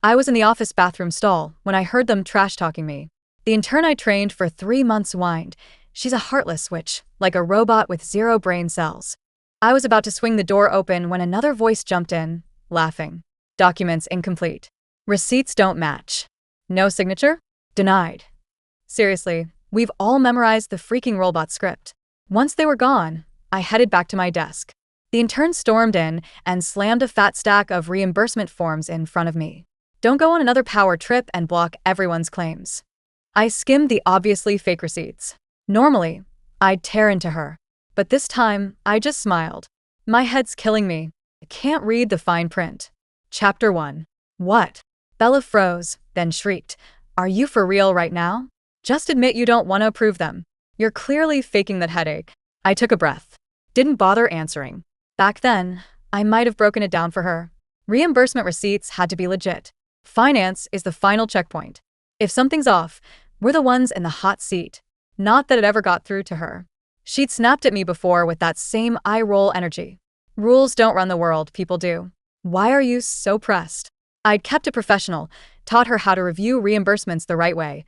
I was in the office bathroom stall when I heard them trash-talking me. The intern I trained for 3 months whined. She's a heartless switch, like a robot with 0 brain cells. I was about to swing the door open when another voice jumped in, laughing. Documents incomplete. Receipts don't match. No signature? Denied. Seriously, we've all memorized the freaking Rulebot script. Once they were gone, I headed back to my desk. The intern stormed in and slammed a fat stack of reimbursement forms in front of me. Don't go on another power trip and block everyone's claims. I skimmed the obviously fake receipts. Normally, I'd tear into her. But this time, I just smiled. My head's killing me. I can't read the fine print. Chapter 1. What? Bella froze, then shrieked. Are you for real right now? Just admit you don't want to approve them. You're clearly faking that headache. I took a breath. Didn't bother answering. Back then, I might have broken it down for her. Reimbursement receipts had to be legit. Finance is the final checkpoint. If something's off, we're the ones in the hot seat. Not that it ever got through to her. She'd snapped at me before with that same eye-roll energy. Rules don't run the world, people do. Why are you so pressed? I'd kept it professional, taught her how to review reimbursements the right way,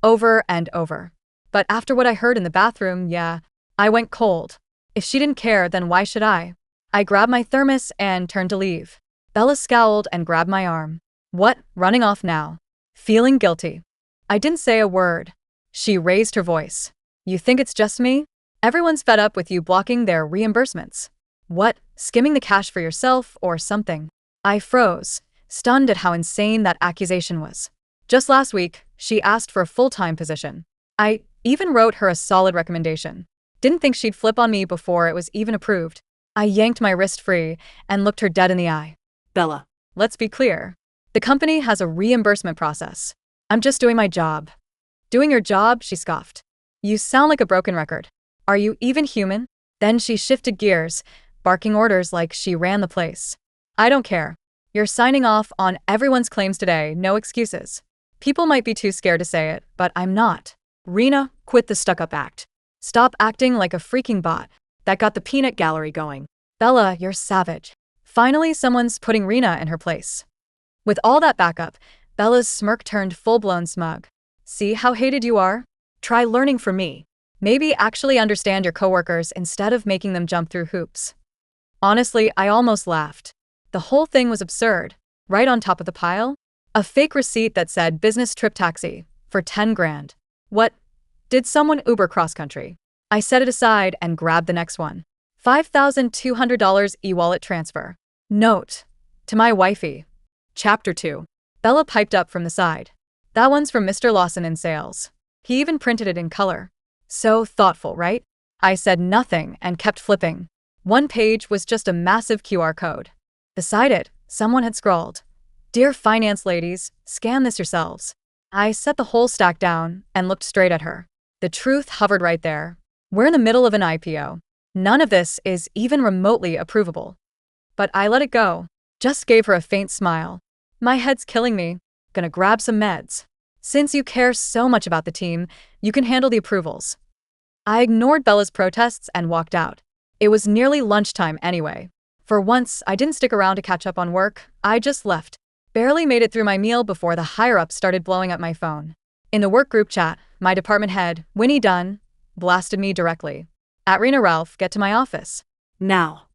over and over. But after what I heard in the bathroom, yeah, I went cold. If she didn't care, then why should I? I grabbed my thermos and turned to leave. Bella scowled and grabbed my arm. What? Running off now? Feeling guilty. I didn't say a word. She raised her voice. You think it's just me? Everyone's fed up with you blocking their reimbursements. What? Skimming the cash for yourself or something? I froze, stunned at how insane that accusation was. Just last week, she asked for a full-time position. I even wrote her a solid recommendation. Didn't think she'd flip on me before it was even approved. I yanked my wrist free and looked her dead in the eye. Bella, let's be clear. The company has a reimbursement process. I'm just doing my job. Doing your job? She scoffed. You sound like a broken record. Are you even human? Then she shifted gears, barking orders like she ran the place. I don't care. You're signing off on everyone's claims today, no excuses. People might be too scared to say it, but I'm not. Rena, quit the stuck-up act. Stop acting like a freaking bot. That got the peanut gallery going. Bella, you're savage. Finally, someone's putting Rena in her place. With all that backup, Bella's smirk turned full-blown smug. See how hated you are? Try learning from me. Maybe actually understand your coworkers instead of making them jump through hoops. Honestly, I almost laughed. The whole thing was absurd. Right on top of the pile, a fake receipt that said business trip taxi for 10 grand. What? Did someone Uber cross-country? I set it aside and grabbed the next one. $5,200 e-wallet transfer. Note. To my wifey. Chapter 2. Bella piped up from the side. That one's from Mr. Lawson in sales. He even printed it in color. So thoughtful, right? I said nothing and kept flipping. One page was just a massive QR code. Beside it, someone had scrawled, Dear finance ladies, scan this yourselves. I set the whole stack down and looked straight at her. The truth hovered right there. We're in the middle of an IPO. None of this is even remotely approvable. But I let it go. Just gave her a faint smile. My head's killing me. Gonna grab some meds. Since you care so much about the team, you can handle the approvals. I ignored Bella's protests and walked out. It was nearly lunchtime anyway. For once, I didn't stick around to catch up on work. I just left. Barely made it through my meal before the higher-ups started blowing up my phone. In the work group chat, my department head, Winnie Dunn, blasted me directly. At Rena Ralph, get to my office. Now.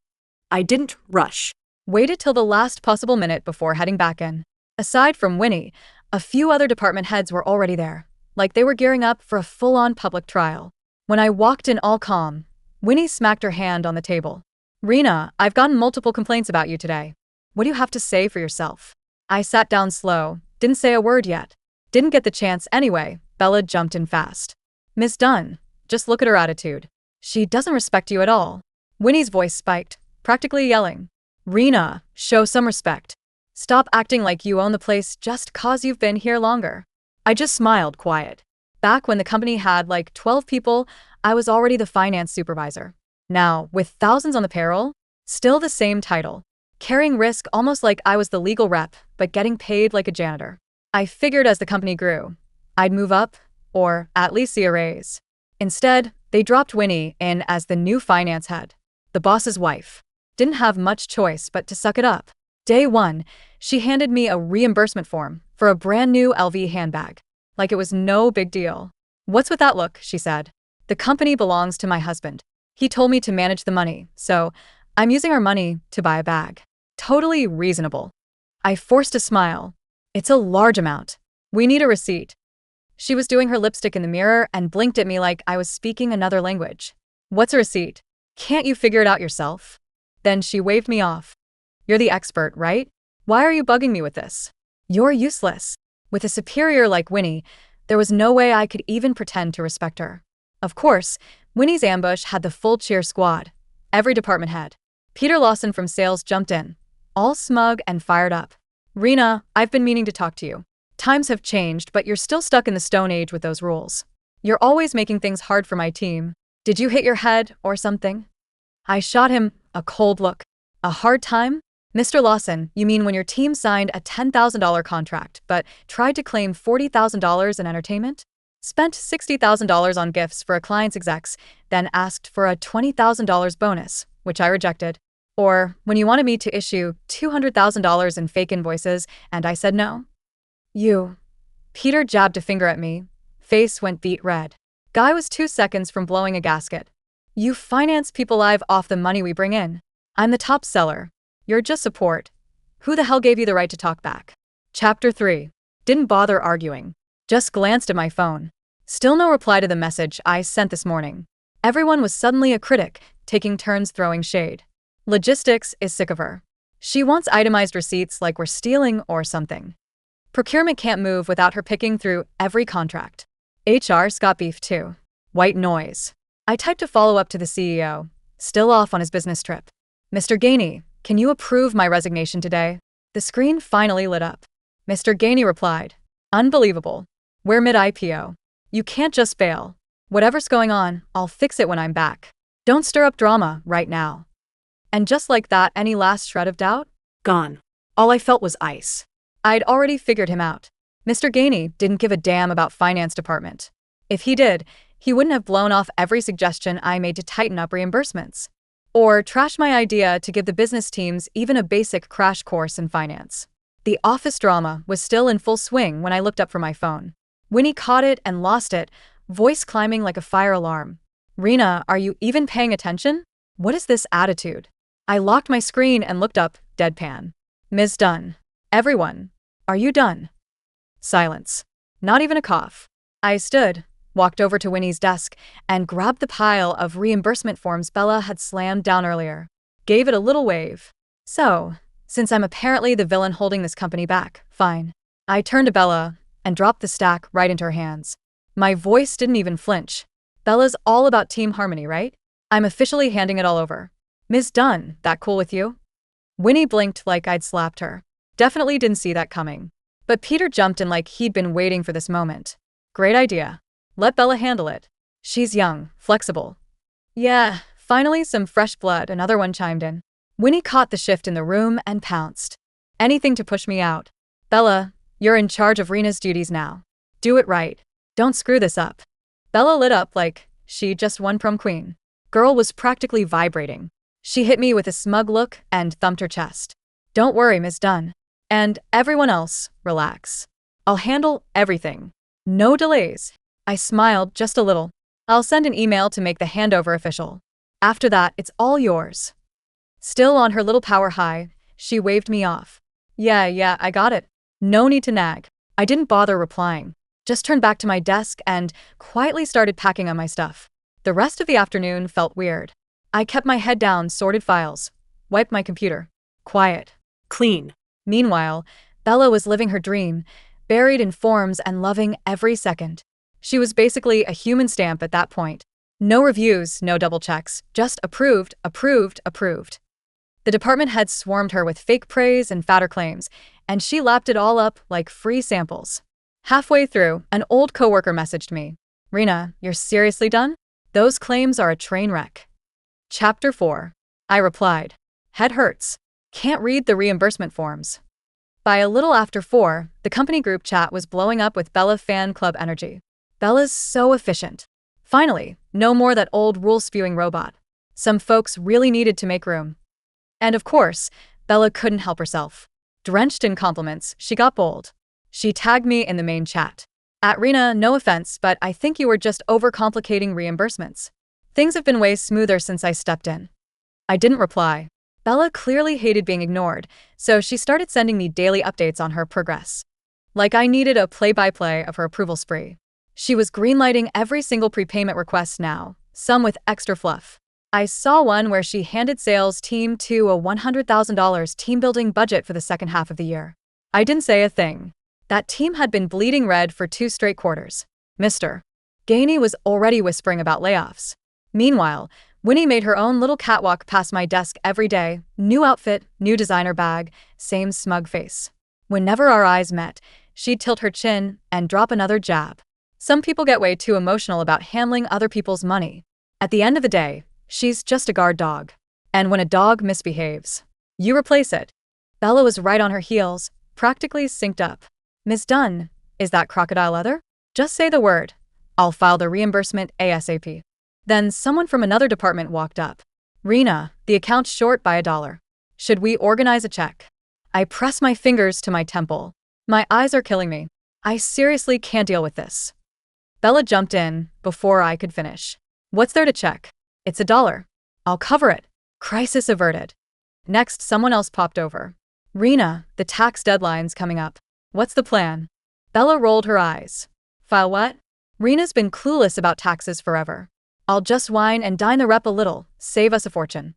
I didn't rush. Waited till the last possible minute before heading back in. Aside from Winnie, a few other department heads were already there, like they were gearing up for a full-on public trial. When I walked in all calm, Winnie smacked her hand on the table. Rena, I've gotten multiple complaints about you today. What do you have to say for yourself? I sat down slow, didn't say a word yet. Didn't get the chance anyway. Bella jumped in fast. Miss Dunn, just look at her attitude. She doesn't respect you at all. Winnie's voice spiked, practically yelling. Rena, show some respect. Stop acting like you own the place just 'cause you've been here longer. I just smiled quiet. Back when the company had like 12 people, I was already the finance supervisor. Now, with thousands on the payroll, still the same title. Carrying risk almost like I was the legal rep, but getting paid like a janitor. I figured as the company grew, I'd move up, or at least see a raise. Instead, they dropped Winnie in as the new finance head. The boss's wife. Didn't have much choice but to suck it up. Day 1, she handed me a reimbursement form for a brand new LV handbag. Like it was no big deal. "What's with that look?" she said. "The company belongs to my husband. He told me to manage the money, so I'm using our money to buy a bag." Totally reasonable. I forced a smile. "It's a large amount. We need a receipt." She was doing her lipstick in the mirror and blinked at me like I was speaking another language. "What's a receipt? Can't you figure it out yourself?" Then she waved me off. "You're the expert, right? Why are you bugging me with this? You're useless." With a superior like Winnie, there was no way I could even pretend to respect her. Of course, Winnie's ambush had the full cheer squad. Every department head. Peter Lawson from sales jumped in, all smug and fired up. "Rena, I've been meaning to talk to you. Times have changed, but you're still stuck in the Stone Age with those rules. You're always making things hard for my team. Did you hit your head or something?" I shot him a cold look. "A hard time? Mr. Lawson, you mean when your team signed a $10,000 contract but tried to claim $40,000 in entertainment? Spent $60,000 on gifts for a client's execs, then asked for a $20,000 bonus, which I rejected? Or when you wanted me to issue $200,000 in fake invoices and I said no?" "You." Peter jabbed a finger at me. Face went beet red. Guy was 2 seconds from blowing a gasket. "You finance people live off the money we bring in. I'm the top seller. You're just support. Who the hell gave you the right to talk back?" Chapter 3. Didn't bother arguing. Just glanced at my phone. Still no reply to the message I sent this morning. Everyone was suddenly a critic, taking turns throwing shade. Logistics is sick of her. She wants itemized receipts like we're stealing or something. Procurement can't move without her picking through every contract. HR's got beef too. White noise. I typed a follow-up to the CEO, still off on his business trip. "Mr. Gainey, can you approve my resignation today?" The screen finally lit up. Mr. Gainey replied, "Unbelievable. We're mid-IPO. You can't just bail. Whatever's going on, I'll fix it when I'm back. Don't stir up drama right now." And just like that, any last shred of doubt? Gone. All I felt was ice. I'd already figured him out. Mr. Gainey didn't give a damn about finance department. If he did, he wouldn't have blown off every suggestion I made to tighten up reimbursements. Or trash my idea to give the business teams even a basic crash course in finance. The office drama was still in full swing when I looked up from my phone. Winnie caught it and lost it, voice climbing like a fire alarm. "Rena, are you even paying attention? What is this attitude?" I locked my screen and looked up, deadpan. "Ms. Dunn. Everyone. Are you done?" Silence. Not even a cough. I stood, walked over to Winnie's desk, and grabbed the pile of reimbursement forms Bella had slammed down earlier. Gave it a little wave. "So, since I'm apparently the villain holding this company back, fine." I turned to Bella and dropped the stack right into her hands. My voice didn't even flinch. "Bella's all about team harmony, right? I'm officially handing it all over. Ms. Dunn, that cool with you?" Winnie blinked like I'd slapped her. Definitely didn't see that coming. But Peter jumped in like he'd been waiting for this moment. "Great idea. Let Bella handle it. She's young, flexible." "Yeah, finally some fresh blood," another one chimed in. Winnie caught the shift in the room and pounced. "Anything to push me out. Bella, you're in charge of Rena's duties now. Do it right. Don't screw this up." Bella lit up like she just won prom queen. Girl was practically vibrating. She hit me with a smug look and thumped her chest. "Don't worry, Ms. Dunn. And everyone else, relax. I'll handle everything. No delays." I smiled just a little. "I'll send an email to make the handover official. After that, it's all yours." Still on her little power high, she waved me off. Yeah, I got it. No need to nag." I didn't bother replying. Just turned back to my desk and quietly started packing on my stuff. The rest of the afternoon felt weird. I kept my head down, sorted files, wiped my computer. Quiet. Clean. Meanwhile, Bella was living her dream, buried in forms and loving every second. She was basically a human stamp at that point. No reviews, no double checks, just approved, approved, approved. The department heads swarmed her with fake praise and fatter claims, and she lapped it all up like free samples. Halfway through, an old coworker messaged me. "Rena, you're seriously done? Those claims are a train wreck." Chapter 4. I replied. "Head hurts. Can't read the reimbursement forms." By a little after 4, the company group chat was blowing up with Bella fan club energy. Bella's so efficient. Finally, no more that old rule-spewing robot. Some folks really needed to make room. And of course, Bella couldn't help herself. Drenched in compliments, she got bold. She tagged me in the main chat. At Rena, no offense, but I think you were just overcomplicating reimbursements. Things have been way smoother since I stepped in. I didn't reply. Bella clearly hated being ignored, so she started sending me daily updates on her progress. Like I needed a play-by-play of her approval spree. She was greenlighting every single prepayment request now, some with extra fluff. I saw one where she handed sales team to a $100,000 team-building budget for the second half of the year. I didn't say a thing. That team had been bleeding red for 2 straight quarters. Mr. Gainey was already whispering about layoffs. Meanwhile, Winnie made her own little catwalk past my desk every day, new outfit, new designer bag, same smug face. Whenever our eyes met, she'd tilt her chin and drop another jab. Some people get way too emotional about handling other people's money. At the end of the day, she's just a guard dog. And when a dog misbehaves, you replace it. Bella was right on her heels, practically synced up. Ms. Dunn, is that crocodile leather? Just say the word. I'll file the reimbursement ASAP. Then someone from another department walked up. Rena, the account's short by $1. Should we organize a check? I press my fingers to my temple. My eyes are killing me. I seriously can't deal with this. Bella jumped in before I could finish. What's there to check? It's $1. I'll cover it. Crisis averted. Next, someone else popped over. Rena, the tax deadline's coming up. What's the plan? Bella rolled her eyes. File what? Rena's been clueless about taxes forever. I'll just wine and dine the rep a little, save us a fortune.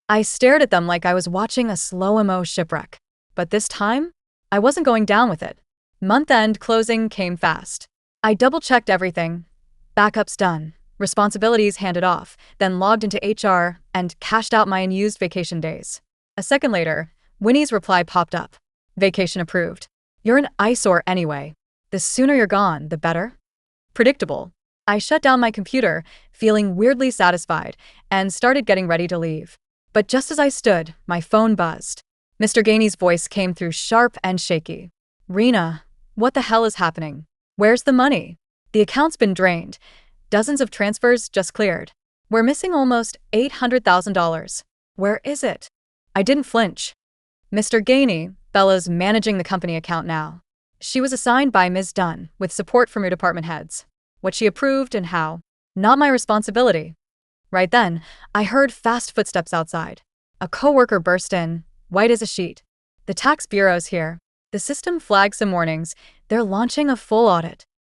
I stared at them like I was watching a slow-mo shipwreck. But this time, I wasn't going down with it. Month-end closing came fast. I double-checked everything. Backups done. Responsibilities handed off, then logged into HR and cashed out my unused vacation days. A second later, Winnie's reply popped up. Vacation approved. You're an eyesore anyway. The sooner you're gone, the better. Predictable. I shut down my computer, feeling weirdly satisfied, and started getting ready to leave. But just as I stood, my phone buzzed. Mr. Gainey's voice came through sharp and shaky. Rena, what the hell is happening? Where's the money? The account's been drained. Dozens of transfers just cleared. We're missing almost $800,000. Where is it? I didn't flinch. Mr. Gainey, Bella's managing the company account now. She was assigned by Ms. Dunn, with support from your department heads. What she approved and how. Not my responsibility. Right then, I heard fast footsteps outside. A coworker burst in, white as a sheet. The tax bureau's here. The system flagged some warnings. They're launching a full audit.